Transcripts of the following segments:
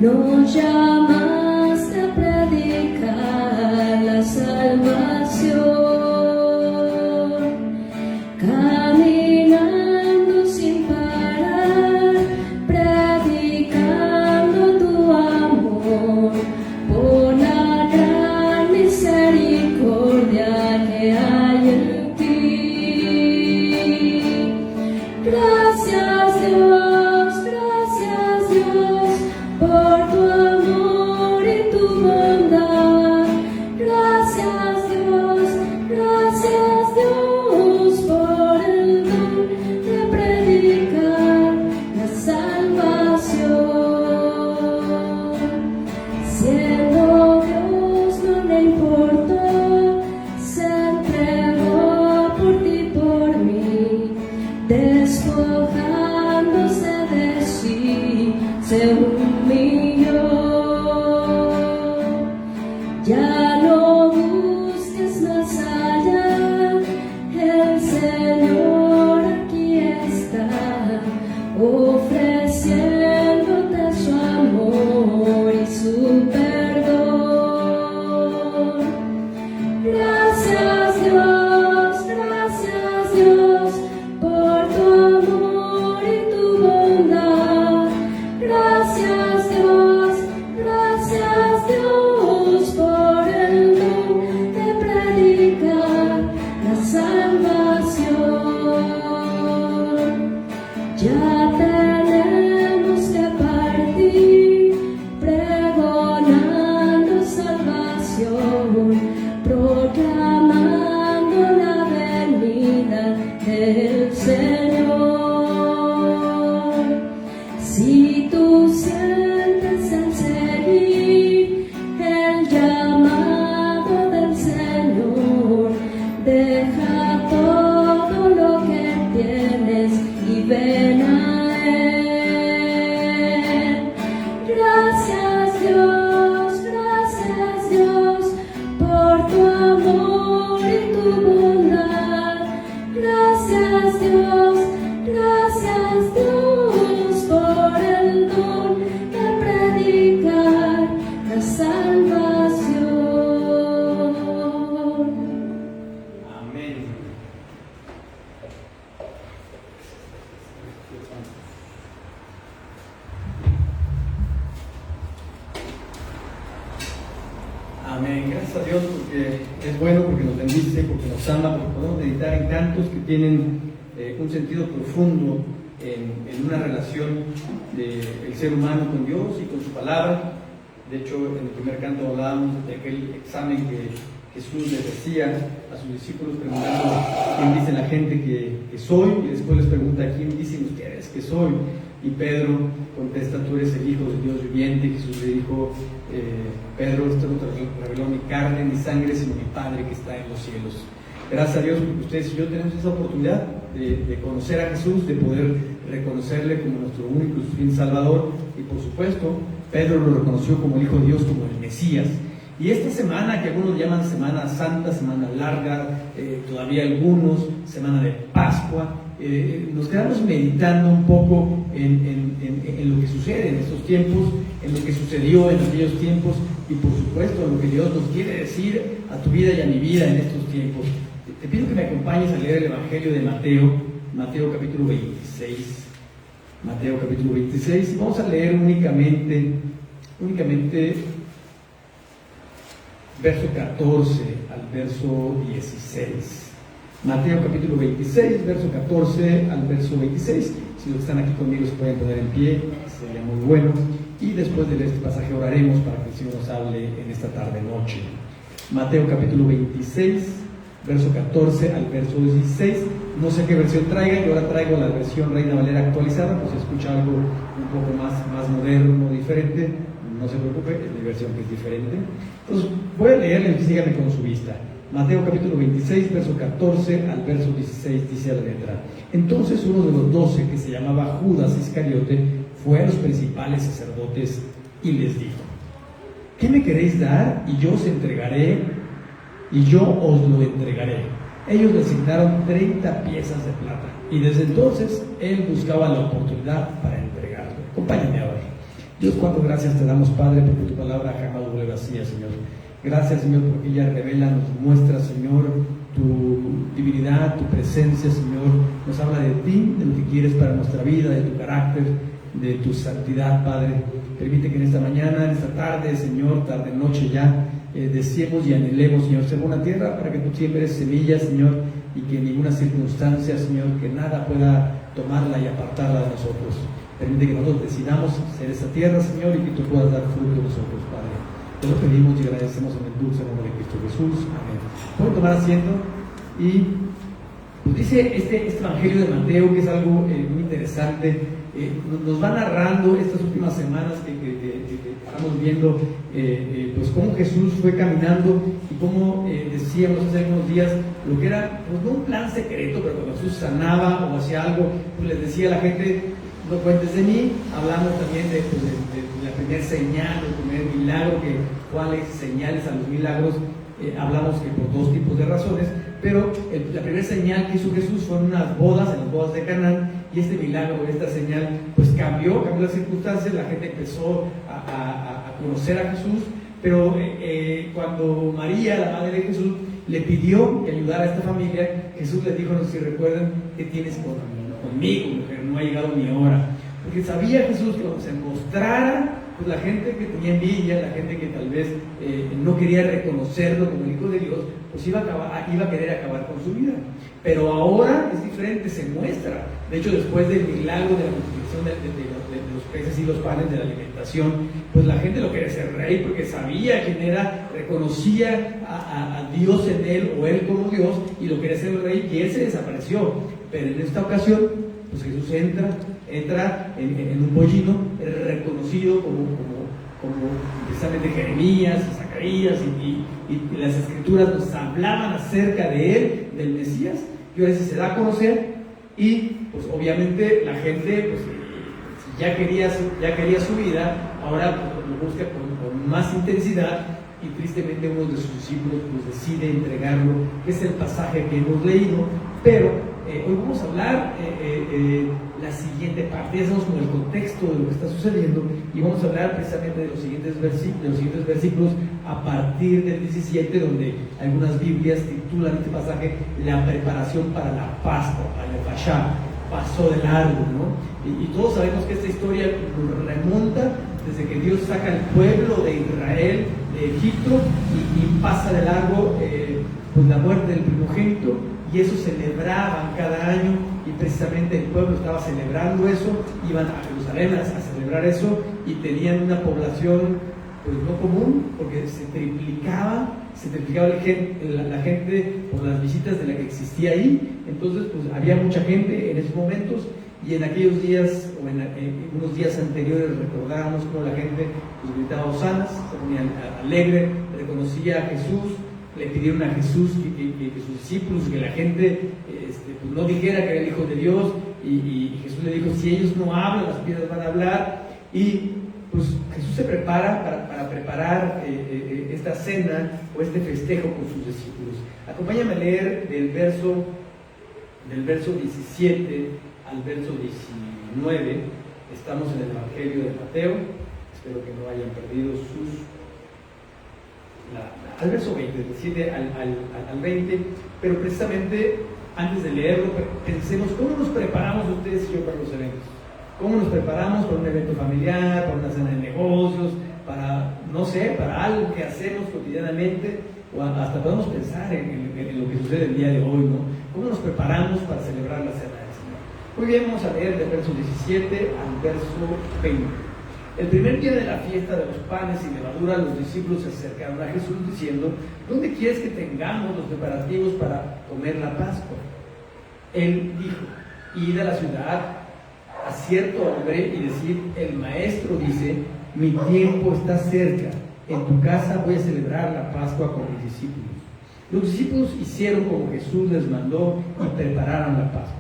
Nos llamaste a predicar la salvación, caminando sin parar, predicando tu amor por la gran misericordia que hay en ti. Gracias Dios, por tu amor y tu bondad. Gracias Dios, por el don de predicar la salvación. Siendo Dios no le importó, se entregó por ti, por mí, despojándose de sí, se humilló. Ya no busques más allá, el Señor aquí está, ofreciéndote su amor y su perdón. Gracias Dios, por tu amor y tu bondad. Gracias Dios, por el don de predicar la salvación. Ya tenemos que partir, pregonando salvación, proclamando la venida del Señor. Si tú sientes el seguir el llamado del Señor, deja todo lo que tienes y ven a Él. Gracias Dios, por tu amor y tu bondad. Gracias Dios, por el don de gracias a Dios porque es bueno, porque nos bendice, porque nos ama, porque podemos meditar en cantos que tienen un sentido profundo en una relación del ser humano con Dios y con su palabra. De hecho, en el primer canto hablábamos de aquel examen que Jesús les decía a sus discípulos preguntando quién dice la gente que soy, y después les pregunta quién dicen ustedes que soy. Y Pedro contesta: tú eres el Hijo del Dios viviente. Y Jesús le dijo: Pedro, esto no te reveló ni carne ni sangre, sino mi Padre que está en los cielos. Gracias a Dios porque ustedes y yo tenemos esa oportunidad de conocer a Jesús, de poder reconocerle como nuestro único y fin Salvador. Y por supuesto, Pedro lo reconoció como el Hijo de Dios, como el Mesías. Y esta semana, que algunos llaman Semana Santa, Semana Larga, todavía algunos, Semana de Pascua, nos quedamos meditando un poco en lo que sucede en estos tiempos, en lo que sucedió en aquellos tiempos y por supuesto en lo que Dios nos quiere decir a tu vida y a mi vida en estos tiempos. Te pido que me acompañes a leer el Evangelio de Mateo capítulo 26. Mateo capítulo 26, y vamos a leer únicamente verso 14 al verso 16. Mateo capítulo 26, verso 14 al verso 26. Si los que están aquí conmigo se pueden poner en pie, sería muy bueno. Y después de leer este pasaje oraremos para que el Señor nos hable en esta tarde-noche. Mateo capítulo 26, verso 14 al verso 16. No sé qué versión traigan, yo ahora traigo la versión Reina Valera actualizada, pues si escucha algo un poco más moderno, diferente, no se preocupe, es mi versión que es diferente. Entonces voy a leerle y síganme con su vista. Mateo capítulo 26, verso 14 al verso 16, dice a la letra: entonces uno de los 12, que se llamaba Judas Iscariote, fue a los principales sacerdotes y les dijo: ¿qué me queréis dar? Y yo os entregaré, y yo os lo entregaré. Ellos le asignaron 30 piezas de plata, y desde entonces él buscaba la oportunidad para entregarlo. Acompáñame ahora. Dios, cuánto gracias te damos, Padre, porque tu palabra jamás vuelve vacía, Señor. Gracias, Señor, porque ella revela, nos muestra, Señor, tu divinidad, tu presencia, Señor. Nos habla de ti, de lo que quieres para nuestra vida, de tu carácter, de tu santidad, Padre. Permite que en esta mañana, en esta tarde, Señor, tarde, noche ya, deseemos y anhelemos, Señor, ser buena tierra para que tú siembres semillas, Señor, y que en ninguna circunstancia, Señor, que nada pueda tomarla y apartarla de nosotros. Permite que nosotros decidamos ser esa tierra, Señor, y que tú puedas dar fruto a nosotros, Padre. Te lo pedimos y agradecemos en el dulce nombre de Cristo Jesús. Amén. Pueden tomar asiento. Y pues dice este Evangelio de Mateo, que es algo muy interesante. Nos va narrando estas últimas semanas que estamos viendo, pues cómo Jesús fue caminando y cómo decíamos hace algunos días lo que era, pues no un plan secreto, pero cuando Jesús sanaba o hacía algo, pues les decía a la gente: no cuentes de mí. Hablamos también de la primera señal, el primer milagro, cuáles señales a los milagros. Hablamos que por dos tipos de razones, pero la primera señal que hizo Jesús fue en unas bodas, en las bodas de Canaán, y este milagro, esta señal, pues cambió las circunstancias. La gente empezó a conocer a Jesús, pero cuando María, la madre de Jesús, le pidió que ayudara a esta familia, Jesús les dijo: no sé si recuerdan, ¿qué tienes conmigo, mujer? No ha llegado mi hora. Porque sabía Jesús que cuando se mostrara, pues la gente que tenía envidia, la gente que tal vez no quería reconocerlo como el Hijo de Dios, pues iba a querer acabar con su vida. Pero ahora es diferente, se muestra. De hecho, después del milagro de la multiplicación de los peces y los panes, de la alimentación, pues la gente lo quería ser rey porque sabía quién era, reconocía a Dios en él o él como Dios, y lo quería ser el rey, y él se desapareció. Pero en esta ocasión, pues Jesús entra en un pollino, reconocido como precisamente Jeremías y Zacarías y las escrituras nos hablaban acerca de él, del Mesías, y ahora sí se da a conocer. Y pues obviamente la gente, pues ya quería su vida, ahora pues, lo busca con más intensidad, y tristemente uno de sus discípulos pues decide entregarlo, que es el pasaje que hemos leído. Pero hoy vamos a hablar la siguiente parte, ya sabemos como el contexto de lo que está sucediendo, y vamos a hablar precisamente de los siguientes versículos a partir del 17, donde algunas Biblias titulan este pasaje la preparación para la Pascua, para el Pashá, pasó de largo, ¿no? Y todos sabemos que esta historia nos remonta desde que Dios saca al pueblo de Israel de Egipto y pasa de largo pues la muerte del primogénito, y eso celebraban cada año, y precisamente el pueblo estaba celebrando eso, iban a Jerusalén a celebrar eso, y tenían una población pues no común, porque se triplicaba la gente por las visitas de la que existía ahí. Entonces pues había mucha gente en esos momentos, y en aquellos días o en unos días anteriores recordábamos cómo la gente pues gritaba hosanas, se ponían alegre, reconocía a Jesús, le pidieron a Jesús que sus discípulos, que la gente pues no dijera que era el Hijo de Dios, y Jesús le dijo, si ellos no hablan, las piedras van a hablar. Y pues Jesús se prepara para preparar esta cena o este festejo con sus discípulos. Acompáñame a leer del verso 17 al verso 19. Estamos en el Evangelio de Mateo. Espero que no hayan perdido al verso 20, del 17 al 20. Pero precisamente antes de leerlo, pensemos cómo nos preparamos ustedes y yo para los eventos. ¿Cómo nos preparamos para un evento familiar, para una cena de negocios, para, no sé, para algo que hacemos cotidianamente, o hasta podemos pensar en lo que sucede el día de hoy, ¿no? ¿Cómo nos preparamos para celebrar la cena del Señor? Muy bien, vamos a leer del verso 17 al verso 20. El primer día de la fiesta de los panes y levadura, los discípulos se acercaron a Jesús diciendo, ¿dónde quieres que tengamos los preparativos para comer la Pascua? Él dijo, id a la ciudad a cierto hombre y decir, el maestro dice, mi tiempo está cerca, en tu casa voy a celebrar la Pascua con mis discípulos. Los discípulos hicieron como Jesús les mandó y prepararon la Pascua.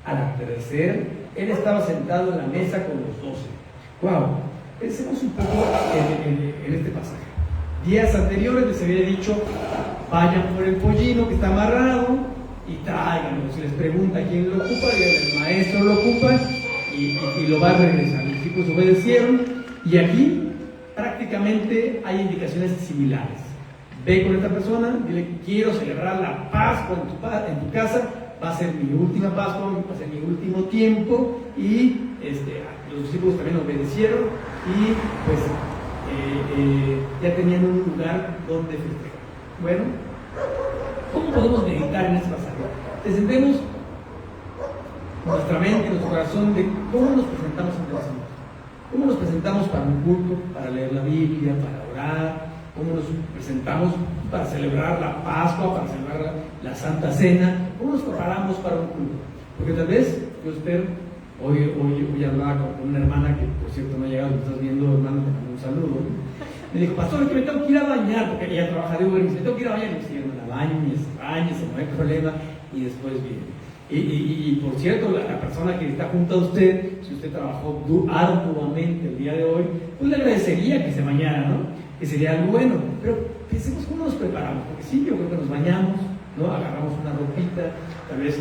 Al atardecer, él estaba sentado en la mesa con los 12. ¡Wow! Pensemos un poco en este pasaje. Días anteriores les había dicho, vayan por el pollino que está amarrado y tráiganlo. Si les pregunta quién lo ocupa, el maestro lo ocupa y lo va a regresar. Los discípulos obedecieron, y aquí prácticamente hay indicaciones similares. Ve con esta persona, dile, quiero celebrar la Pascua en tu casa, va a ser mi última Pascua, va a ser mi último tiempo, y los discípulos también obedecieron, y pues ya tenían un lugar donde festejar. Bueno, ¿cómo podemos meditar en este pasaje? Descendemos nuestra mente y nuestro corazón de cómo nos presentamos ante el Señor. ¿Cómo nos presentamos para un culto, para leer la Biblia, para orar? ¿Cómo nos presentamos para celebrar la Pascua, para celebrar la Santa Cena? ¿Cómo nos preparamos para un culto? Porque tal vez, yo espero, hoy hablaba con una hermana que, por cierto, no ha llegado, me estás viendo, hermano, te mando un saludo. Me dijo, pastor, que me tengo que ir a bañar, porque ella trabaja de Uber, y me dice, tengo que ir a bañar. Y me dice, la baño, no hay problema, y después viene. Y por cierto, la persona que está junto a usted, si usted trabajó arduamente el día de hoy, pues le agradecería que se bañara, ¿no? Que sería algo bueno. Pero pensemos cómo nos preparamos, porque sí, yo creo que nos bañamos, ¿no? Agarramos una ropita, tal vez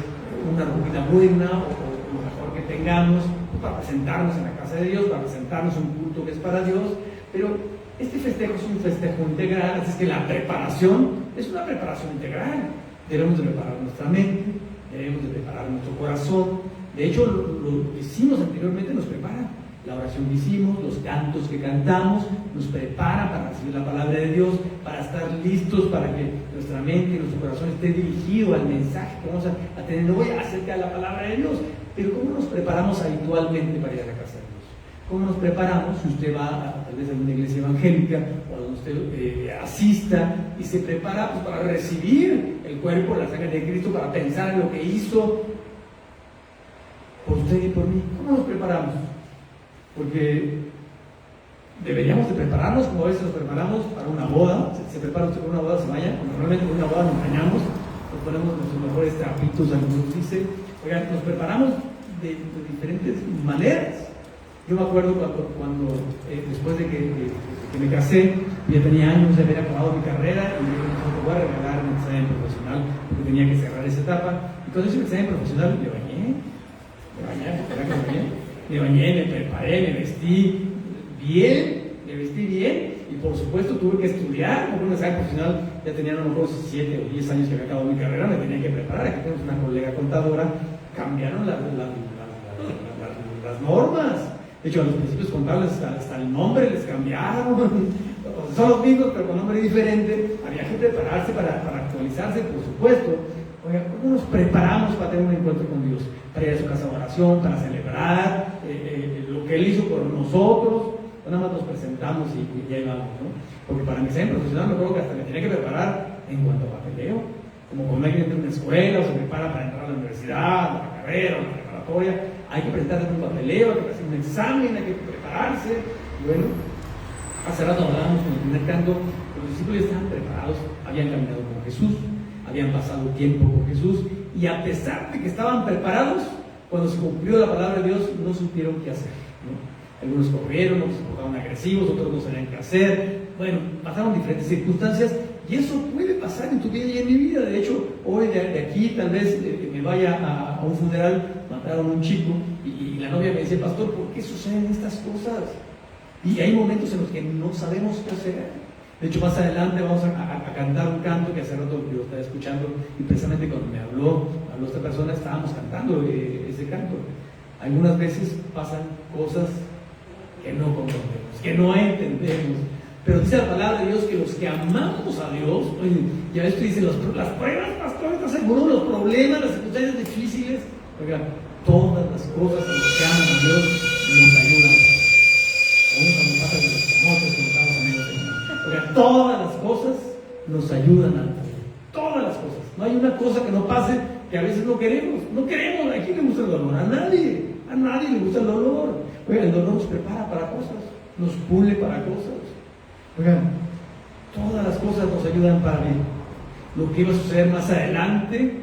una ropita buena o lo mejor que tengamos, pues para presentarnos en la casa de Dios, para presentarnos un culto que es para Dios. Pero este festejo es un festejo integral, así es que la preparación es una preparación integral. Debemos de preparar nuestra mente, debemos de preparar nuestro corazón. De hecho, lo que hicimos anteriormente nos prepara. La oración que hicimos, los cantos que cantamos, nos prepara para recibir la palabra de Dios, para estar listos, para que nuestra mente y nuestro corazón esté dirigido al mensaje que vamos a tener hoy acerca de la palabra de Dios. Pero ¿cómo nos preparamos habitualmente para ir a la casa de Dios? ¿Cómo nos preparamos? Si usted va tal vez a una iglesia evangélica o a donde usted asista y se prepara pues, para recibir el cuerpo, la sangre de Cristo, para pensar en lo que hizo por usted y por mí. ¿Cómo nos preparamos? Porque deberíamos de prepararnos como a veces nos preparamos para una boda. Se prepara usted para una boda, se vaya. Normalmente en una boda nos bañamos, nos ponemos nuestros mejores trapitos, algunos dicen. Oigan, nos preparamos de diferentes maneras. Yo me acuerdo cuando después de que me casé, ya tenía años de haber acabado mi carrera, y me dije, no, te voy a regalar un examen profesional, porque tenía que cerrar esa etapa. Y cuando hice el examen profesional, me bañé, me preparé, me vestí bien, y por supuesto tuve que estudiar, porque un examen profesional ya tenía a lo mejor 7 o 10 años que había acabado mi carrera, me tenía que preparar. Aquí tenemos una colega contadora, cambiaron las normas. De hecho, a los principios contables hasta el nombre les cambiaron. Son los mismos, pero con nombre diferente. Había que prepararse para actualizarse, por supuesto. Oiga, ¿cómo nos preparamos para tener un encuentro con Dios? Para ir a su casa de oración, para celebrar lo que Él hizo por nosotros. Nada más nos presentamos y ahí vamos, ¿no? Porque para mi examen profesional me acuerdo que hasta me tenía que preparar en cuanto a papeleo. Como cuando alguien entra a una escuela o se prepara para entrar a la universidad, a la carrera, a la preparatoria, hay que presentarse un papeleo, hay que hacer un examen, hay que prepararse. Bueno, hace rato hablábamos con el primer canto, los discípulos ya estaban preparados, habían caminado con Jesús, habían pasado tiempo con Jesús, y a pesar de que estaban preparados, cuando se cumplió la palabra de Dios, no supieron qué hacer, ¿no? Algunos corrieron, otros se portaron agresivos, otros no sabían qué hacer. Bueno, pasaron diferentes circunstancias y eso puede pasar en tu vida y en mi vida. De hecho, hoy de aquí tal vez me vaya a un funeral, mataron a un chico y la novia me dice, pastor, ¿por qué suceden estas cosas? Y hay momentos en los que no sabemos qué hacer. De hecho, más adelante vamos a cantar un canto que hace rato yo estaba escuchando y precisamente cuando me habló esta persona estábamos cantando ese canto. Algunas veces pasan cosas que no comprendemos, que no entendemos. Pero dice la palabra de Dios que los que amamos a Dios, oye, ya esto dice, las pruebas, pastor, ¿estás seguro? Los problemas, las circunstancias difíciles, oiga, todas las cosas a los que aman a Dios nos ayudan. Aún cuando pasan los famosos, cuando estamos amigos de Dios. Oiga, todas las cosas nos ayudan a Dios. Todas las cosas. No hay una cosa que no pase que a veces no queremos. No queremos. ¿A quién le gusta el dolor? A nadie. A nadie le gusta el dolor. Oiga, el dolor nos prepara para cosas, nos pule para cosas. Oigan, todas las cosas nos ayudan para bien. Lo que iba a suceder más adelante,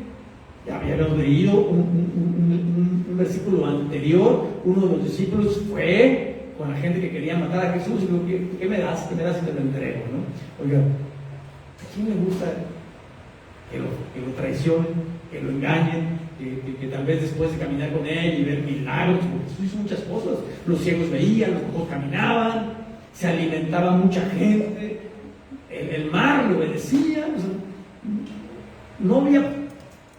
ya habíamos leído un versículo anterior. Uno de los discípulos fue con la gente que quería matar a Jesús y dijo, ¿qué me das? ¿Qué me das si te lo entrego? ¿No? Oigan, ¿a quién le gusta que lo traicionen, que lo engañen? Que tal vez después de caminar con él y ver milagros, porque Jesús hizo muchas cosas, los ciegos veían, los cojos caminaban, se alimentaba mucha gente, el mar le obedecía, o sea, no había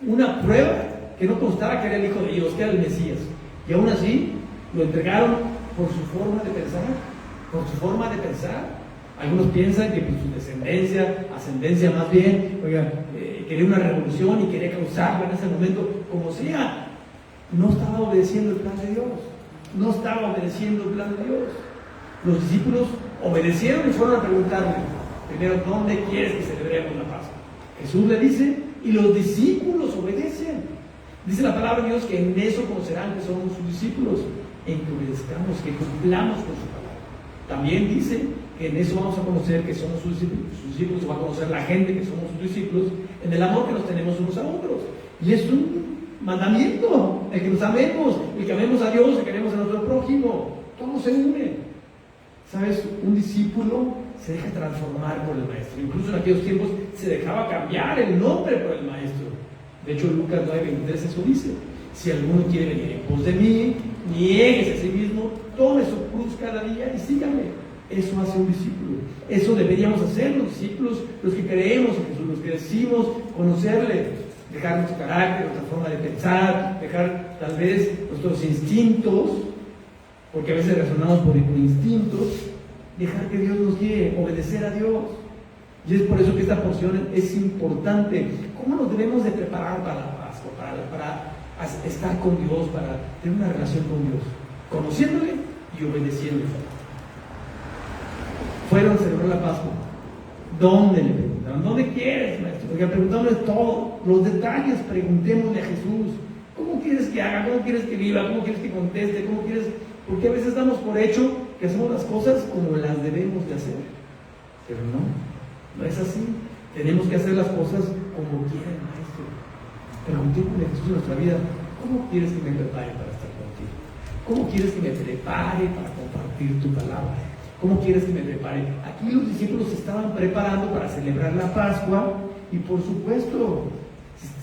una prueba que no constara que era el Hijo de Dios, que era el Mesías, y aún así lo entregaron por su forma de pensar, Algunos piensan que por su ascendencia más bien, oiga, quería una revolución y quería causarla en ese momento, como sea, no estaba obedeciendo el plan de Dios. Los discípulos obedecieron y fueron a preguntarle, primero, ¿dónde quieres que celebremos la Pascua? Jesús le dice, y los discípulos obedecen. Dice la palabra de Dios que en eso conocerán que somos sus discípulos, en que obedezcamos, que cumplamos con su palabra. También dice que en eso vamos a conocer que somos sus discípulos, va a conocer la gente que somos sus discípulos, en el amor que nos tenemos unos a otros. Y es un mandamiento, el que nos amemos, el que amemos a Dios, el que amemos a nuestro prójimo. Todo se une. ¿Sabes? Un discípulo se deja transformar por el maestro. Incluso en aquellos tiempos se dejaba cambiar el nombre por el maestro. De hecho, Lucas 9:23 eso dice: si alguno quiere venir en pos de mí, niéguese a sí mismo, tome su cruz cada día y sígame. Eso hace un discípulo. Eso deberíamos hacer los discípulos, los que creemos en Jesús, los que decimos conocerle, dejar nuestro carácter, nuestra forma de pensar, dejar tal vez nuestros instintos, porque a veces razonamos por instintos, dejar que Dios nos guíe, obedecer a Dios. Y es por eso que esta porción es importante. ¿Cómo nos debemos de preparar para la Pascua, para estar con Dios, para tener una relación con Dios? Conociéndole y obedeciéndole. Fueron a celebrar la Pascua. ¿Dónde? Le preguntaron. ¿Dónde quieres, maestro? Porque preguntándole todo, los detalles, preguntémosle a Jesús. ¿Cómo quieres que haga? ¿Cómo quieres que viva? ¿Cómo quieres que conteste? ¿Cómo quieres? Porque a veces damos por hecho que hacemos las cosas como las debemos de hacer. Pero no es así. Tenemos que hacer las cosas como quiere el maestro. Preguntémosle a Jesús en nuestra vida: ¿cómo quieres que me prepare para estar contigo? ¿Cómo quieres que me prepare para compartir tu palabra? ¿Cómo quieres que me prepare? Aquí los discípulos se estaban preparando para celebrar la Pascua y por supuesto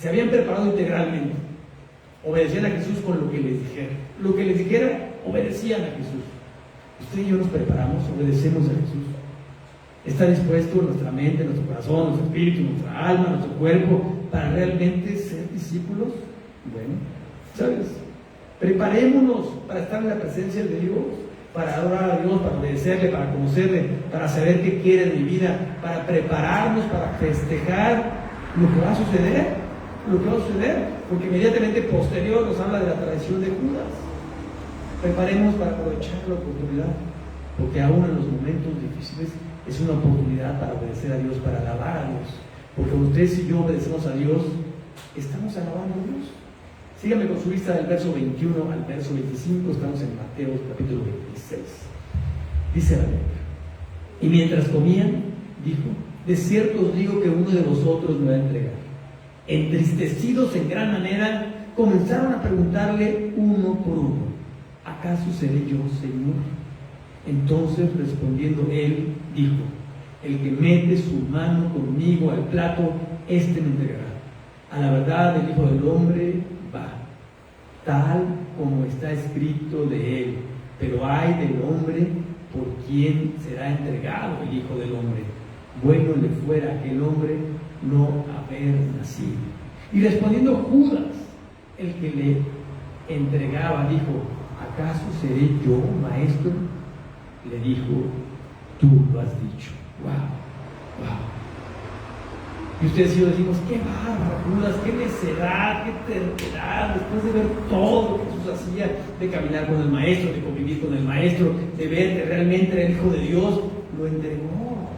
se habían preparado integralmente. Obedecían a Jesús con lo que les dijera. Lo que les dijera, obedecían a Jesús. Usted y yo nos preparamos, obedecemos a Jesús. ¿Está dispuesto nuestra mente, nuestro corazón, nuestro espíritu, nuestra alma, nuestro cuerpo para realmente ser discípulos? Bueno, ¿sabes? Preparémonos para estar en la presencia de Dios, para adorar a Dios, para obedecerle, para conocerle, para saber qué quiere en mi vida, para prepararnos, para festejar lo que va a suceder, porque inmediatamente posterior nos habla de la traición de Judas. Preparemos para aprovechar la oportunidad, porque aún en los momentos difíciles es una oportunidad para obedecer a Dios, para alabar a Dios, porque ustedes y yo obedecemos a Dios, estamos alabando a Dios. Síganme con su vista del verso 21 al verso 25, estamos en Mateo capítulo 26. Dice la Biblia: y mientras comían, dijo: de cierto os digo que uno de vosotros me va a entregar. Entristecidos en gran manera, comenzaron a preguntarle uno por uno: ¿acaso seré yo, Señor? Entonces, respondiendo él, dijo: el que mete su mano conmigo al plato, éste me entregará. A la verdad, el Hijo del Hombre va, tal como está escrito de él. Pero ay del hombre por quien será entregado el Hijo del Hombre. Bueno le fuera aquel hombre no haber nacido. Y respondiendo Judas, el que le entregaba, dijo: ¿acaso seré yo, maestro? Le dijo: tú lo has dicho. Wow, wow. Y ustedes y yo decimos: qué bárbaro, Judas, qué necedad, qué terquedad, después de ver todo lo que Jesús hacía, de caminar con el maestro, de convivir con el maestro, de ver que realmente era el Hijo de Dios, lo entregó,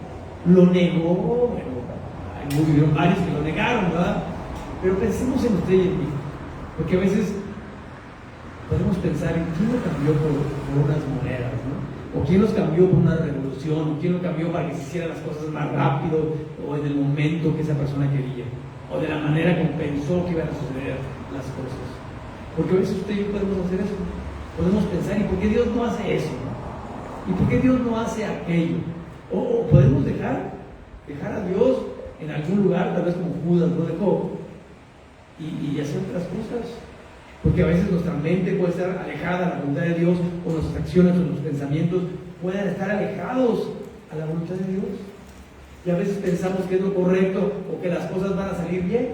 lo negó. Bueno, hubieron varios que lo negaron, ¿verdad? Pero pensemos en usted y en mí, porque a veces podemos pensar en quién lo cambió por unas monedas, ¿no? O quién los cambió por una revolución, o quién lo cambió para que se hicieran las cosas más rápido, o en el momento que esa persona quería, o de la manera como pensó que iban a suceder las cosas. Porque a veces usted y yo podemos hacer eso, podemos pensar: ¿y por qué Dios no hace eso? ¿Y por qué Dios no hace aquello? O podemos dejar a Dios en algún lugar, tal vez como Judas lo dejó, y hacer otras cosas. Porque a veces nuestra mente puede estar alejada de la voluntad de Dios, o nuestras acciones o nuestros pensamientos pueden estar alejados a la voluntad de Dios. Y a veces pensamos que es lo correcto o que las cosas van a salir bien.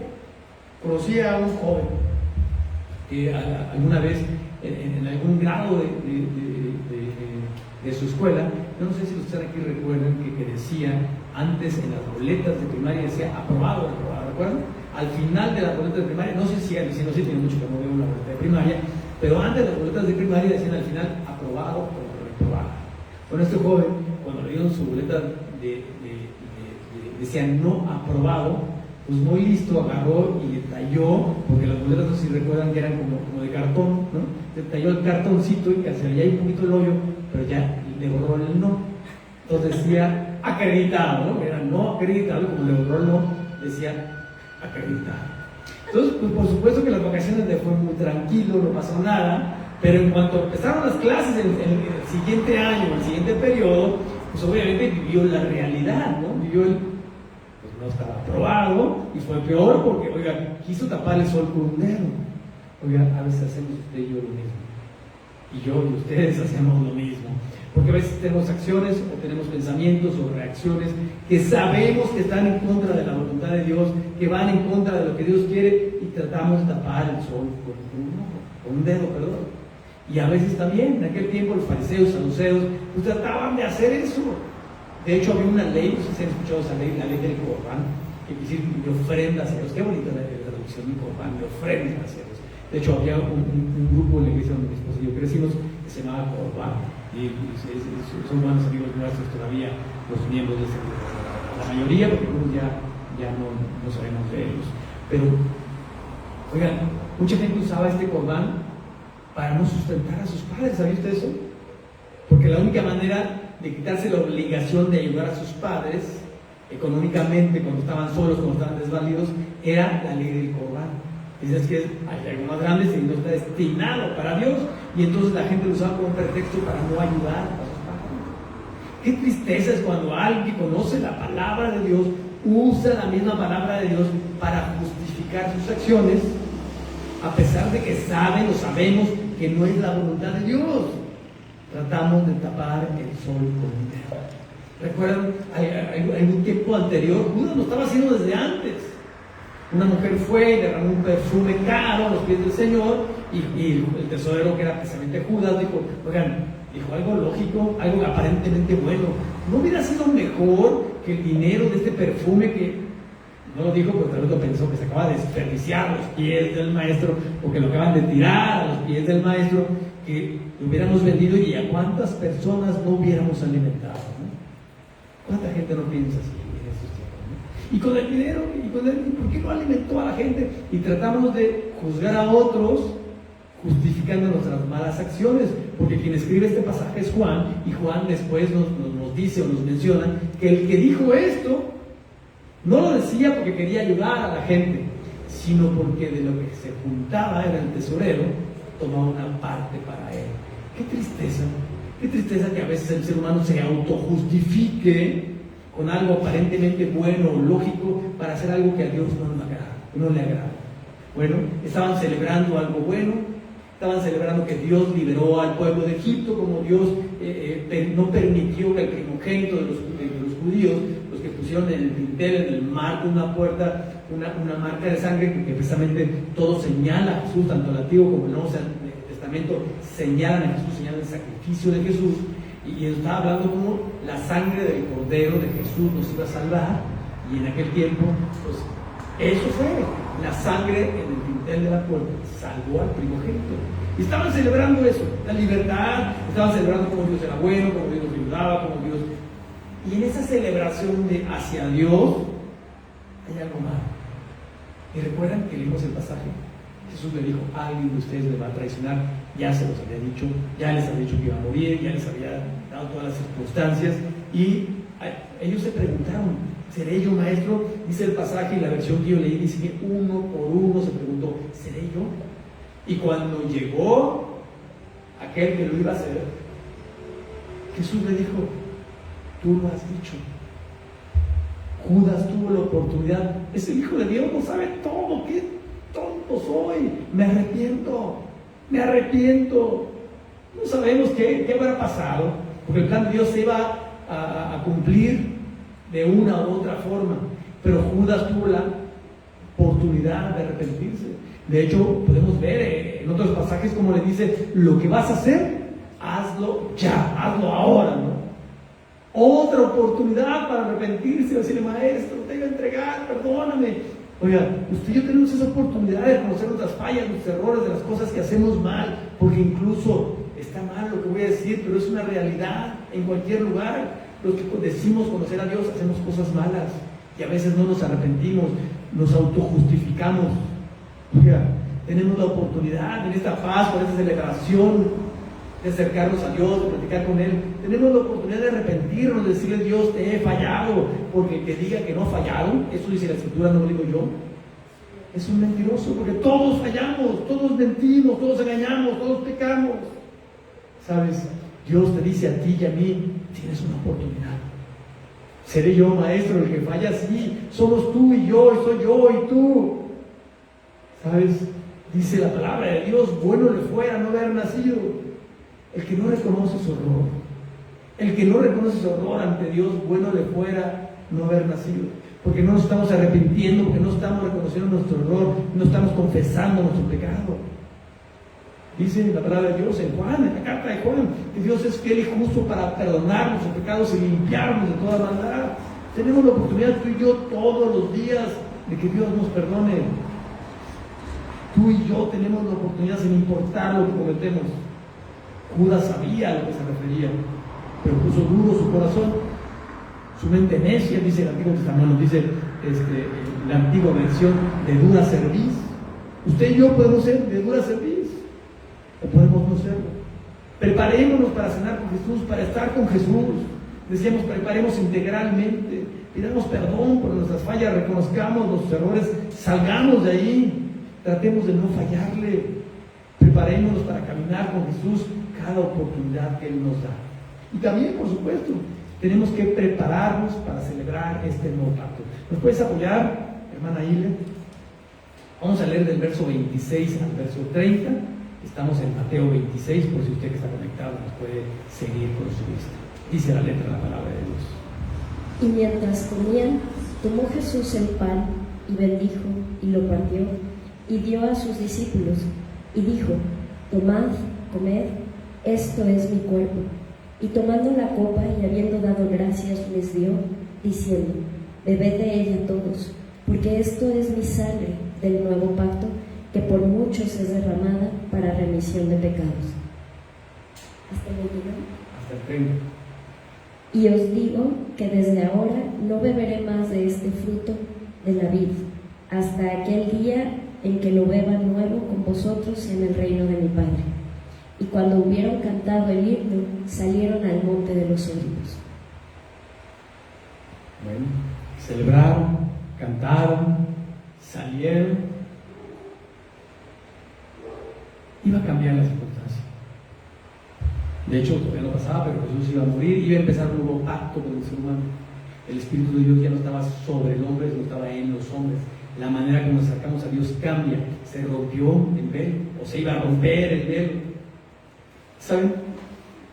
Conocí a un joven que alguna vez en algún grado de su escuela, yo no sé si ustedes aquí recuerdan que decía antes en las boletas de primaria, decía aprobado, ¿recuerdan? Al final de las boletas de primaria, no sé si no sé, tiene mucho que no veo una boleta de primaria, pero antes de las boletas de primaria decían al final aprobado o reprobado. Bueno, este joven, cuando le dieron su boleta decía no aprobado, pues muy listo, agarró y le talló, porque las boletas, no sé si recuerdan que eran como de cartón, ¿no? Le talló el cartoncito y que se veía ahí un poquito el hoyo, pero ya le borró el no. Entonces decía acreditado, ¿no? Era no acreditado, como le borró el no, decía acreditado. Entonces, pues por supuesto que las vacaciones le fue muy tranquilo, no pasó nada, pero en cuanto empezaron las clases en el siguiente año, el siguiente periodo, pues obviamente vivió la realidad, ¿no? Vivió pues no estaba aprobado, y fue peor porque, oiga, quiso tapar el sol con un dedo. Oiga, a veces hacemos usted y yo lo mismo, y yo y ustedes hacemos lo mismo, porque a veces tenemos acciones o tenemos pensamientos o reacciones que sabemos que están en contra de la voluntad de Dios, que van en contra de lo que Dios quiere, y tratamos de tapar el sol con un dedo, perdón. Y a veces también, en aquel tiempo los fariseos, saduceos, pues trataban de hacer eso. De hecho había una ley, no sé si han escuchado esa ley, la ley del Corbán, que quiere decir de ofrenda hacia Dios. Qué bonita la traducción del Corbán, de ofrenda hacia Dios. De hecho había un grupo en la iglesia donde mi esposa y yo crecimos que se llamaba Corbán, y son buenos amigos nuestros todavía, los miembros de ese grupo. La mayoría, porque algunos ya no sabemos de ellos. Pero, oigan, mucha gente usaba este Corbán para no sustentar a sus padres. ¿Sabía usted eso? Porque la única manera de quitarse la obligación de ayudar a sus padres económicamente cuando estaban solos, cuando estaban desvalidos, era la ley del Corbán. Es que hay algo más grande y no está destinado para Dios, y entonces la gente lo usaba como pretexto para no ayudar a sus padres. Qué tristeza es cuando alguien que conoce la palabra de Dios usa la misma palabra de Dios para justificar sus acciones, a pesar de que sabemos que no es la voluntad de Dios. Tratamos de tapar el sol con un dedo. ¿Recuerdan? En un tiempo anterior, Judas lo estaba haciendo desde antes. Una mujer fue y derramó un perfume caro a los pies del Señor, Y el tesorero, que era precisamente Judas, dijo, oigan, dijo algo lógico, algo aparentemente bueno. ¿No hubiera sido mejor que el dinero de este perfume que, no lo dijo, pero tal vez lo pensó, que se acaba de desperdiciar a los pies del maestro, o que lo acaban de tirar a los pies del maestro, que lo hubiéramos vendido y a cuántas personas no hubiéramos alimentado, ¿no? ¿Cuánta gente no piensa así en estos tiempos, ¿no? Y con el dinero, ¿por qué no alimentó a la gente? Y tratamos de juzgar a otros justificando nuestras malas acciones, porque quien escribe este pasaje es Juan, y Juan después nos dice o nos menciona que el que dijo esto no lo decía porque quería ayudar a la gente, sino porque de lo que se juntaba era el tesorero, tomaba una parte para él. Qué tristeza que a veces el ser humano se autojustifique con algo aparentemente bueno o lógico para hacer algo que a Dios no le agrada. Bueno, estaban celebrando algo bueno, estaban celebrando que Dios liberó al pueblo de Egipto, como Dios no permitió que el primogénito de los judíos, los que pusieron en el dintel, en el marco, una puerta, una marca de sangre, que precisamente todo señala a Jesús, tanto el Antiguo como el Nuevo Testamento señalan a Jesús, señalan el sacrificio de Jesús, y estaba hablando como la sangre del Cordero de Jesús nos iba a salvar, y en aquel tiempo, pues eso fue, la sangre en el dintel de la puerta salvó al primogénito. Y estaban celebrando eso, la libertad, estaban celebrando como Dios era bueno, como Dios nos ayudaba, como Dios... Y en esa celebración de hacia Dios hay algo malo. Y recuerdan que leímos el pasaje. Jesús le dijo, alguien de ustedes le va a traicionar, ya se los había dicho, ya les había dicho que iba a morir, ya les había dado todas las circunstancias, y ellos se preguntaron, ¿seré yo, maestro? Dice el pasaje, y la versión que yo leí dice que uno por uno se preguntó, ¿seré yo? Y cuando llegó aquel que lo iba a hacer, Jesús le dijo, tú lo has dicho. Judas tuvo la oportunidad, es el Hijo de Dios, no sabe todo, qué tonto soy, me arrepiento. No sabemos qué habrá pasado, porque el plan de Dios se iba a cumplir de una u otra forma, pero Judas tuvo la oportunidad de arrepentirse. De hecho, podemos ver en otros pasajes como le dice, lo que vas a hacer, hazlo ya, hazlo ahora, ¿no? Otra oportunidad para arrepentirse, decirle, maestro, te iba a entregar, perdóname. Oiga, usted y yo tenemos esa oportunidad de conocer nuestras fallas, nuestros errores, de las cosas que hacemos mal, porque incluso está mal lo que voy a decir, pero es una realidad en cualquier lugar. Los que decimos conocer a Dios hacemos cosas malas y a veces no nos arrepentimos, nos autojustificamos. Oiga, tenemos la oportunidad en esta Pascua, en esta celebración, de acercarnos a Dios, de platicar con Él. Tenemos la oportunidad de arrepentirnos, de decirle a Dios, te he fallado, porque el que diga que no fallaron, eso dice la Escritura, no lo digo yo, es un mentiroso, porque todos fallamos, todos mentimos, todos engañamos, todos pecamos. ¿Sabes? Dios te dice a ti y a mí, tienes una oportunidad. ¿Seré yo, maestro, el que falla? Sí, somos tú y yo, y soy yo y tú. ¿Sabes? Dice la palabra de Dios, bueno le fuera no haber nacido. El que no reconoce su error, el que no reconoce su error ante Dios, bueno le fuera no haber nacido, porque no nos estamos arrepintiendo, porque no estamos reconociendo nuestro error, no estamos confesando nuestro pecado. Dice la palabra de Dios en Juan, en la carta de Juan, que Dios es fiel y justo para perdonar nuestros pecados y limpiarnos de toda maldad. Tenemos la oportunidad tú y yo todos los días de que Dios nos perdone. Tú y yo tenemos la oportunidad sin importar lo que cometemos. Judas sabía a lo que se refería, pero puso duro su corazón, su mente necia, dice el Antiguo Testamento, dice la antigua versión, de dura cerviz. Usted y yo podemos ser de dura cerviz, o podemos no serlo. Preparémonos para cenar con Jesús, para estar con Jesús. Decíamos, preparemos integralmente, pidamos perdón por nuestras fallas, reconozcamos nuestros errores, salgamos de ahí, tratemos de no fallarle. Preparémonos para caminar con Jesús cada oportunidad que Él nos da. Y también, por supuesto, tenemos que prepararnos para celebrar este nuevo pacto. ¿Nos puedes apoyar, hermana Ile? Vamos a leer del verso 26 al verso 30. Estamos en Mateo 26, por si usted que está conectado nos puede seguir con su vista. Dice la letra de la palabra de Dios. Y mientras comían, tomó Jesús el pan y bendijo y lo partió y dio a sus discípulos, Y dijo: tomad, comed, esto es mi cuerpo. Y tomando la copa y habiendo dado gracias, les dio, diciendo: bebed de ella todos, porque esto es mi sangre del nuevo pacto, que por muchos es derramada para remisión de pecados. Hasta el 29. Hasta el 30. Y os digo que desde ahora no beberé más de este fruto de la vid, hasta aquel día en que lo beba nuevo con vosotros en el reino de mi Padre. Y cuando hubieron cantado el himno, salieron al monte de los Olivos. Bueno, celebraron, cantaron, salieron. Iba a cambiar la circunstancia. De hecho, todavía no pasaba, pero Jesús iba a morir, iba a empezar un nuevo pacto con el ser humano. El Espíritu de Dios ya no estaba sobre el hombre, sino estaba en los hombres. La manera como nos acercamos a Dios cambia. Se rompió el velo, o se iba a romper el velo. ¿Saben?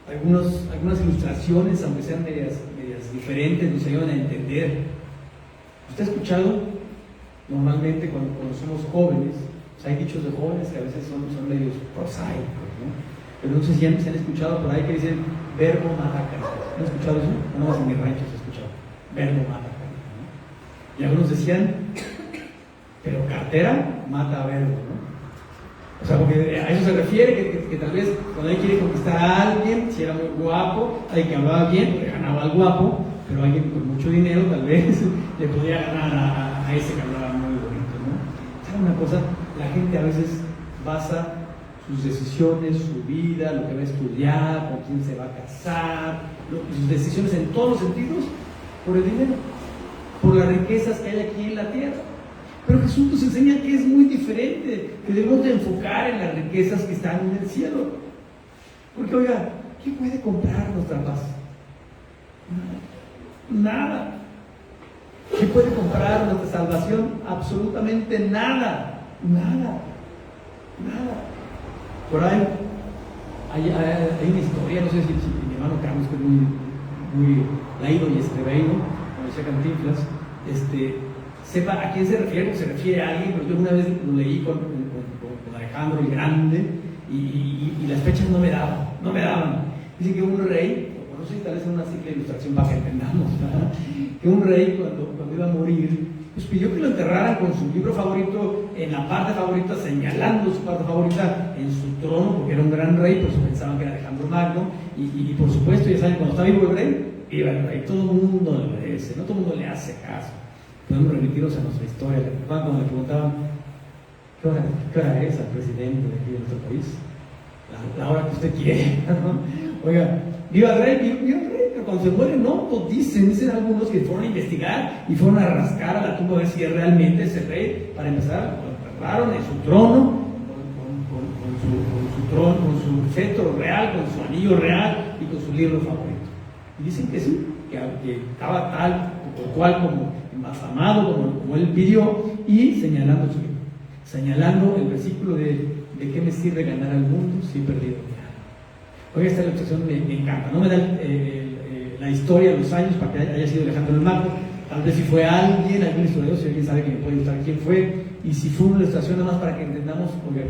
Algunas ilustraciones, aunque sean medias diferentes, nos ayudan a entender. ¿Usted ha escuchado? Normalmente cuando somos jóvenes, hay dichos de jóvenes que a veces son medios prosaicos, ¿no? Pero no sé si han escuchado por ahí que dicen verbo mata carita. ¿No han escuchado eso? No, en mi rancho se ha escuchado. Verbo mata carita, ¿no? Y algunos decían, pero cartera mata a verbo, ¿no? O sea, porque a eso se refiere, que tal vez cuando alguien quiere conquistar a alguien, si era muy guapo, alguien que hablaba bien, pues le ganaba al guapo, pero alguien con mucho dinero tal vez le podía ganar a ese que hablaba muy bonito, ¿no? ¿Saben una cosa? La gente a veces basa sus decisiones, su vida, lo que va a estudiar, con quién se va a casar, sus decisiones en todos los sentidos, por el dinero, por las riquezas que hay aquí en la tierra. Pero Jesús nos enseña que es muy diferente, que debemos de enfocar en las riquezas que están en el cielo. Porque, oiga, ¿quién puede comprar nuestra paz? Nada. ¿Quién puede comprar nuestra salvación? Absolutamente nada. Nada. Por ahí hay una historia, no sé si mi hermano Carlos, que es muy leído y estreveído, como decía Cantinflas, sepa a quién se refiere, porque se refiere a alguien, pero yo una vez lo leí con Alejandro el Grande y las fechas no me daban. Dice que un rey, no sé si tal vez es una simple ilustración para que entendamos, ¿verdad? Que un rey cuando iba a morir, pues pidió que lo enterraran con su libro favorito, en la parte favorita, señalando su parte favorita en su trono, porque era un gran rey, por eso pensaban que era Alejandro Magno, y por supuesto, ya saben, cuando está vivo el rey, viva el rey, todo el mundo le obedece, no todo el mundo le hace caso. Podemos remitirnos a nuestra historia. Cuando le preguntaban ¿qué hora es al presidente de aquí de nuestro país? La hora que usted quiere, ¿no? Oiga, viva el rey, viva el rey. Pero cuando se muere, no, pues dicen algunos que fueron a investigar y fueron a rascar a la tumba a ver si es realmente ese rey. Para empezar, lo enterraron en su trono, con su cetro real, con su anillo real y con su libro favorito. Y dicen que sí, que estaba tal o cual como embalsamado, como él pidió, y señalando el versículo de qué me sirve ganar al mundo si he perdido mi alma. Oiga, esta ilustración me encanta. No me da la historia de los años para que haya sido Alejandro el Magno. Tal vez si fue algún historiador, si alguien sabe que me puede ilustrar quién fue, y si fue una ilustración nada más para que entendamos, oiga,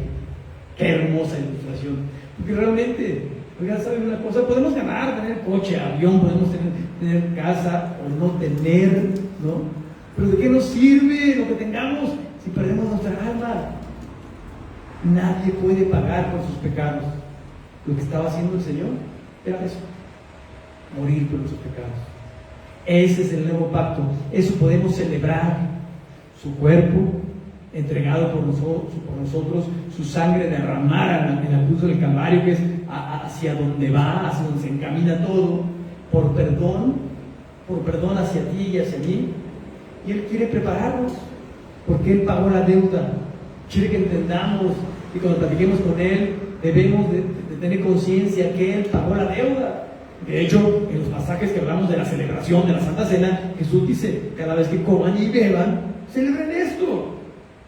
qué hermosa ilustración. Porque realmente, oiga, ¿saben una cosa? Podemos ganar, tener coche, avión, podemos tener casa o no tener, ¿no? Pero ¿de qué nos sirve lo que tengamos si perdemos nuestra alma? Nadie puede pagar por sus pecados. Lo que estaba haciendo el Señor era eso, morir por nuestros pecados. Ese es el nuevo pacto. Eso podemos celebrar. Su cuerpo entregado por nosotros, su sangre derramada en la cruz del Calvario, que es hacia donde va, hacia donde se encamina todo, por perdón hacia ti y hacia mí. Y Él quiere prepararnos, porque Él pagó la deuda. Quiere que entendamos y cuando platiquemos con Él, debemos de tener conciencia que Él pagó la deuda. De hecho, en los pasajes que hablamos de la celebración de la Santa Cena, Jesús dice, cada vez que coman y beban, celebren esto.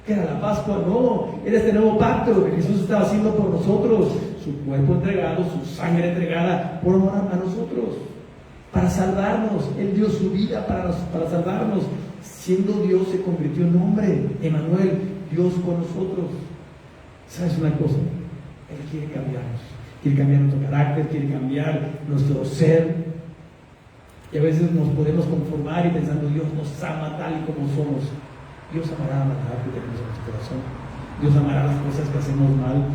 ¿Que era la Pascua? No, era este nuevo pacto que Jesús estaba haciendo por nosotros, su cuerpo entregado, su sangre entregada por amor a nosotros, para salvarnos. Él dio su vida para salvarnos. Siendo Dios se convirtió en hombre, Emmanuel, Dios con nosotros. ¿Sabes una cosa? Él quiere cambiar nuestro carácter, quiere cambiar nuestro ser. Y a veces nos podemos conformar y pensando, Dios nos ama tal y como somos. Dios amará la maldad que tenemos en nuestro corazón. Dios amará las cosas que hacemos mal.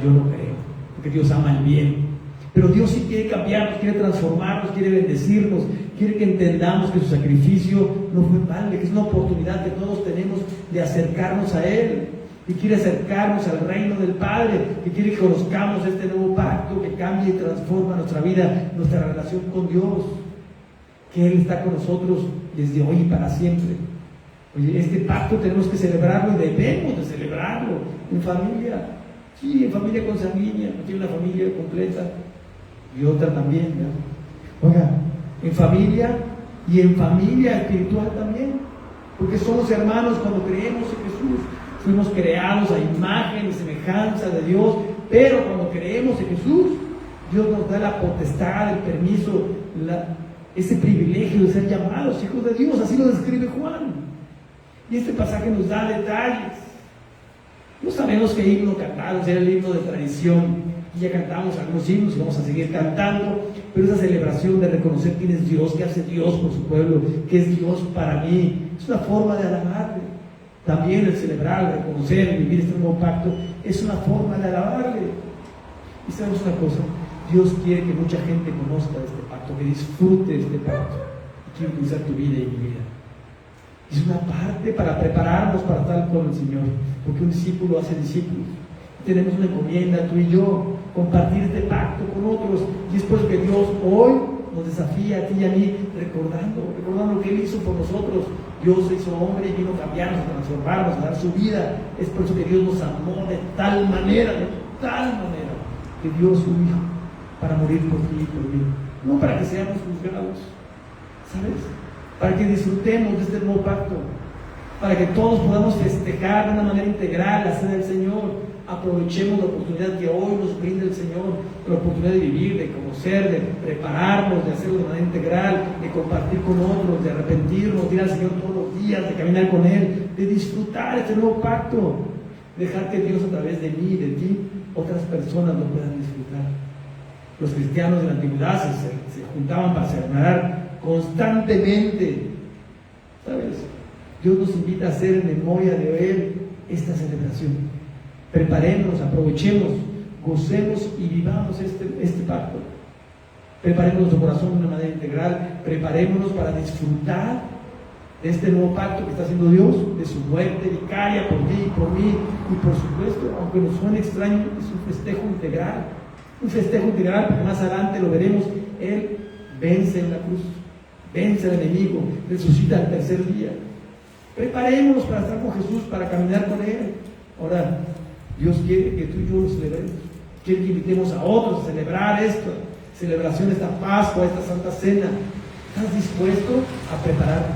Yo no creo, porque Dios ama el bien. Pero Dios sí quiere cambiarnos, quiere transformarnos, quiere bendecirnos, quiere que entendamos que su sacrificio no fue mal, que es una oportunidad que todos tenemos de acercarnos a Él, que quiere acercarnos al reino del Padre, que quiere que conozcamos este nuevo pacto que cambia y transforma nuestra vida, nuestra relación con Dios, que Él está con nosotros desde hoy y para siempre. Oye, este pacto tenemos que celebrarlo y debemos de celebrarlo en familia, sí, en familia consanguínea, aquí una familia completa y otra también, ¿no? Oiga, en familia y en familia espiritual también, porque somos hermanos cuando creemos en Jesús. Fuimos creados a imagen y semejanza de Dios, pero cuando creemos en Jesús, Dios nos da la potestad, el permiso, ese privilegio de ser llamados hijos de Dios. Así lo describe Juan. Y este pasaje nos da detalles. No sabemos qué himno cantamos, era el himno de tradición, y ya cantamos algunos himnos y vamos a seguir cantando, pero esa celebración de reconocer quién es Dios, qué hace Dios por su pueblo, qué es Dios para mí, es una forma de alabarle. También el celebrar, el reconocer, el vivir este nuevo pacto, es una forma de alabarle. Y sabemos una cosa, Dios quiere que mucha gente conozca este pacto, que disfrute este pacto, y quiere utilizar tu vida y mi vida. Es una parte para prepararnos para estar con el Señor, porque un discípulo hace discípulos. Tenemos una encomienda, tú y yo, compartir este pacto con otros, y es por eso que Dios hoy nos desafía a ti y a mí, recordando lo que Él hizo por nosotros. Dios se hizo hombre y vino a cambiarnos, a transformarnos, a dar su vida. Es por eso que Dios nos amó de tal manera, que dio su Hijo para morir por ti y por mí, no para que seamos juzgados, ¿sabes? Para que disfrutemos de este nuevo pacto, para que todos podamos festejar de una manera integral la cena del Señor. Aprovechemos la oportunidad que hoy nos brinda el Señor, la oportunidad de vivir, de conocer, de prepararnos, de hacerlo de manera integral, de compartir con otros, de arrepentirnos, de ir al Señor todos los días, de caminar con Él, de disfrutar este nuevo pacto, dejar que Dios a través de mí y de ti, otras personas lo puedan disfrutar. Los cristianos de la antigüedad se juntaban para celebrar constantemente, ¿sabes? Dios nos invita a hacer en memoria de Él esta celebración. Preparémonos, aprovechemos, gocemos y vivamos este pacto. Preparemos nuestro corazón de una manera integral, preparémonos para disfrutar de este nuevo pacto que está haciendo Dios, de su muerte vicaria por ti y por mí, y por supuesto, aunque nos suene extraño, es un festejo integral, porque más adelante lo veremos. Él vence en la cruz, vence al enemigo, resucita al tercer día. Preparémonos para estar con Jesús, para caminar con Él. Ahora, Dios quiere que tú y yo lo celebremos, quiere que invitemos a otros a celebrar esta celebración, esta Pascua, esta Santa Cena. ¿Estás dispuesto a prepararte?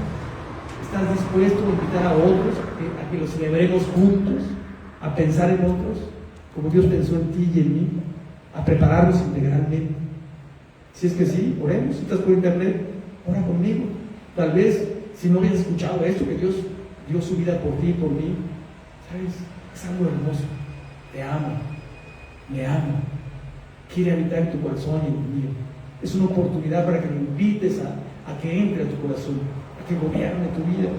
¿Estás dispuesto a invitar a otros a que lo celebremos juntos, a pensar en otros, como Dios pensó en ti y en mí, a prepararnos integralmente? Si es que sí, oremos. Si estás por internet, ora conmigo. Tal vez, si no habías escuchado esto, que Dios dio su vida por ti y por mí, ¿sabes? Es algo hermoso. Te ama, me ama, quiere habitar en tu corazón y en el mío. Es una oportunidad para que lo invites a que entre a tu corazón, a que gobierne tu vida.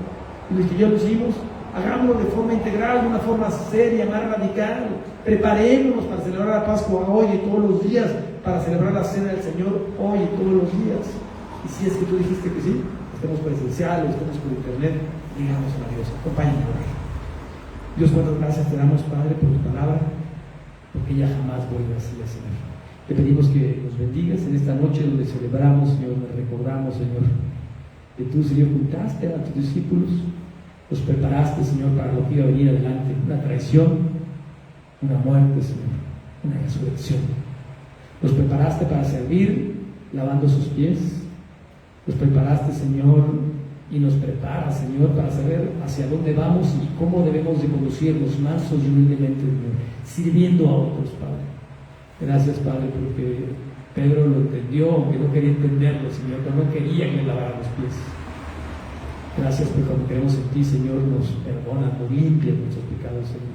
Y los que ya lo hicimos, hagámoslo de forma integral, de una forma seria, más radical. Preparémonos para celebrar la Pascua hoy y todos los días, para celebrar la Cena del Señor hoy y todos los días. Y si es que tú dijiste que sí, estemos presenciales, estemos por internet, digamos a Dios, acompáñanos. Dios, cuántas gracias te damos, Padre, por tu palabra, porque ya jamás vuelve así a ser. Te pedimos que nos bendigas en esta noche donde celebramos, Señor, nos recordamos, Señor, que tú, Señor, juntaste a tus discípulos, los preparaste, Señor, para lo que iba a venir adelante, una traición, una muerte, Señor, una resurrección. Los preparaste para servir, lavando sus pies. Los preparaste, Señor, y nos prepara, Señor, para saber hacia dónde vamos y cómo debemos de conducirnos mansos y humildemente, Señor, sirviendo a otros, Padre. Gracias, Padre, porque Pedro lo entendió, aunque no quería entenderlo, Señor, pero no quería que le lavara los pies. Gracias porque cuando creemos en ti, Señor, nos perdonas, nos limpias nuestros pecados, Señor.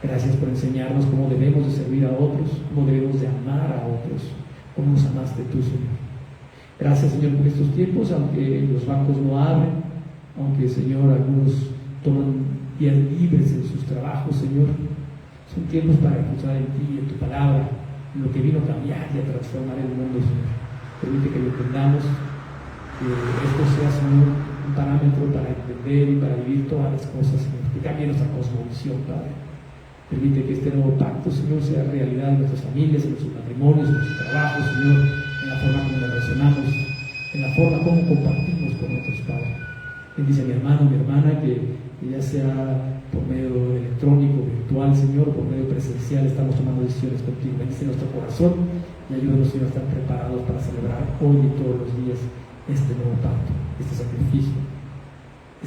Gracias por enseñarnos cómo debemos de servir a otros, cómo debemos de amar a otros, como nos amaste tú, Señor. Gracias, Señor, por estos tiempos, aunque los bancos no abren, aunque, Señor, algunos toman días libres en sus trabajos, Señor. Son tiempos para encontrar en ti, en tu palabra, en lo que vino a cambiar y a transformar el mundo, Señor. Permite que lo entendamos, que esto sea, Señor, un parámetro para entender y para vivir todas las cosas, Señor. Que cambie nuestra cosmovisión, Padre. Permite que este nuevo pacto, Señor, sea realidad en nuestras familias, en nuestros matrimonios, en nuestros trabajos, Señor, en la forma como nos relacionamos, en la forma como compartimos con otros, Padre. Bendice a mi hermano, mi hermana, que ya sea por medio electrónico, virtual, Señor, o por medio presencial, estamos tomando decisiones contigo. Bendice nuestro corazón y ayúdanos, Señor, a estar preparados para celebrar hoy y todos los días este nuevo pacto, este sacrificio,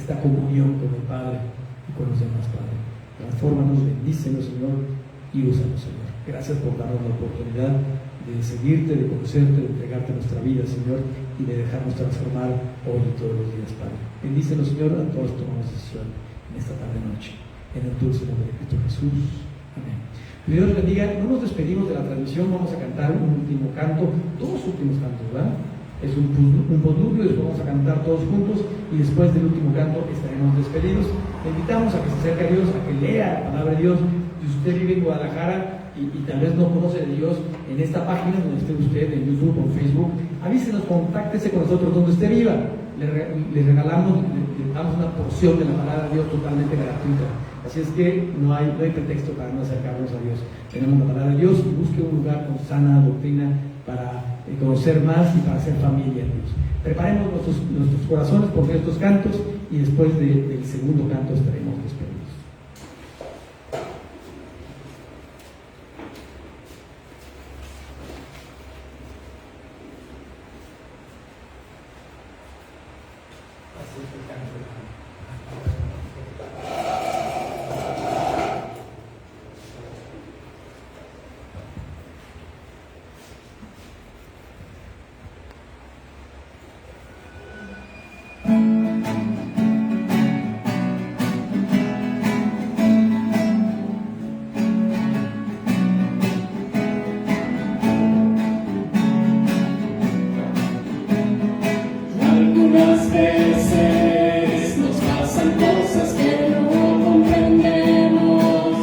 esta comunión con el Padre y con los demás, Padre. Transfórmanos, bendícenos, Señor, y úsanos, Señor. Gracias por darnos la oportunidad de seguirte, de conocerte, de entregarte nuestra vida, Señor, y de dejarnos transformar hoy y todos los días, Padre. Bendícenos, Señor, a todos tomamos decisión en esta tarde-noche. En el dulce nombre de Cristo Jesús. Amén. Dios les bendiga. No nos despedimos de la transmisión, vamos a cantar un último canto, dos últimos cantos, ¿verdad? Es un postludio, después vamos a cantar todos juntos y después del último canto estaremos despedidos. Le invitamos a que se acerque a Dios, a que lea la palabra de Dios. Si usted vive en Guadalajara y tal vez no conoce de Dios, en esta página donde esté usted, en YouTube o en Facebook, avísenos, contáctese con nosotros donde usted viva. Le regalamos, le damos una porción de la palabra de Dios totalmente gratuita. Así es que no hay pretexto para no acercarnos a Dios. Tenemos la palabra de Dios y busque un lugar con sana doctrina para conocer más y para hacer familia en Dios. Preparemos nuestros corazones por estos cantos y después del segundo canto estaremos despedidos. Algunas veces nos pasan cosas que no comprendemos,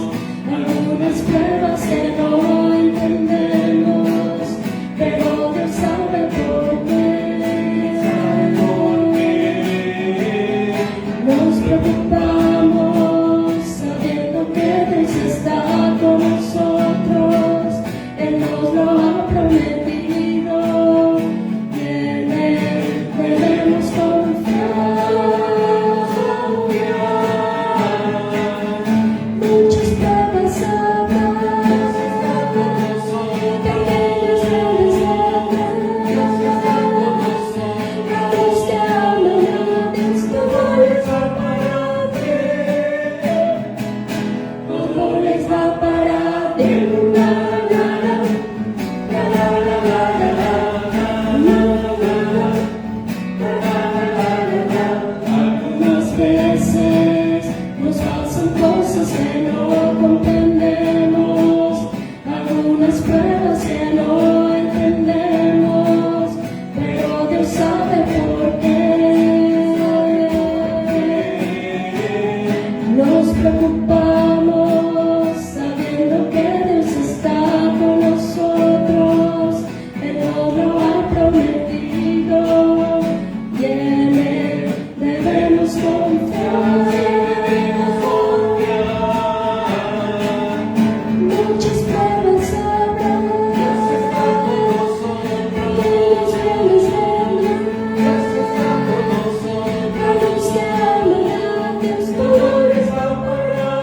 algunas pruebas que no entendemos, pero Dios sabe por qué. Nos preocupamos sabiendo que Dios está con nosotros, Él nos lo ha prometido. Debemos confiar, muchas pruebas habrá, pequeñas grandes letras, los que aman a Dios todo les va para bien, todo les va para bien. Cosas que no comprendemos, algunas pruebas que no entendemos, pero Dios sabe por qué. Nos preocupamos sabiendo que Dios está con nosotros, Él nos lo ha prometido y en Él debemos confiar. Para los que aman a Dios todo les va para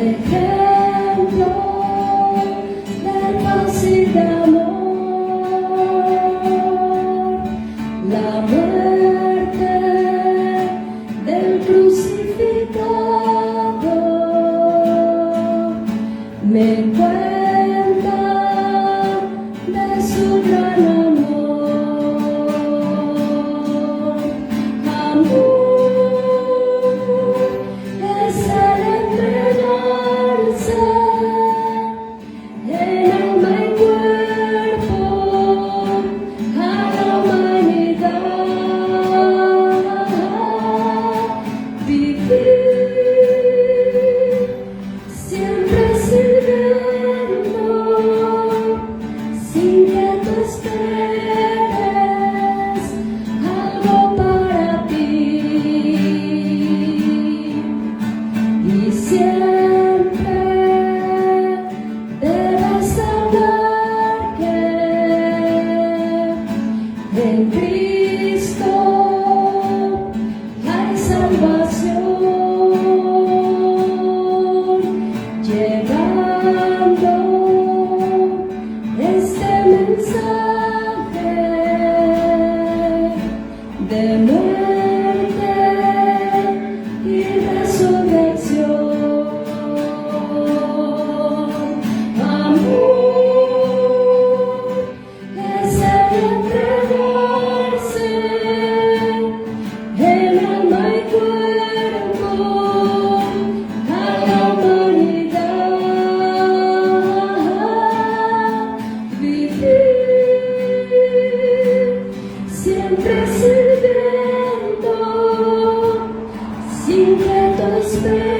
ejemplo de paz y de amor, la muerte del crucificado me cuenta de su gran amor. Amor es el entregarse en alma y cuerpo a la humanidad. Vivir siempre sirviendo sin que tú esperes algo para ti. Y siempre debes saber que en Cristo hay salvación, llevando este mensaje de muerte y resurrección. Amor es el entregarse en alma y cuerpo a la humanidad. Vivir siempre sirviendo sin que tú esperes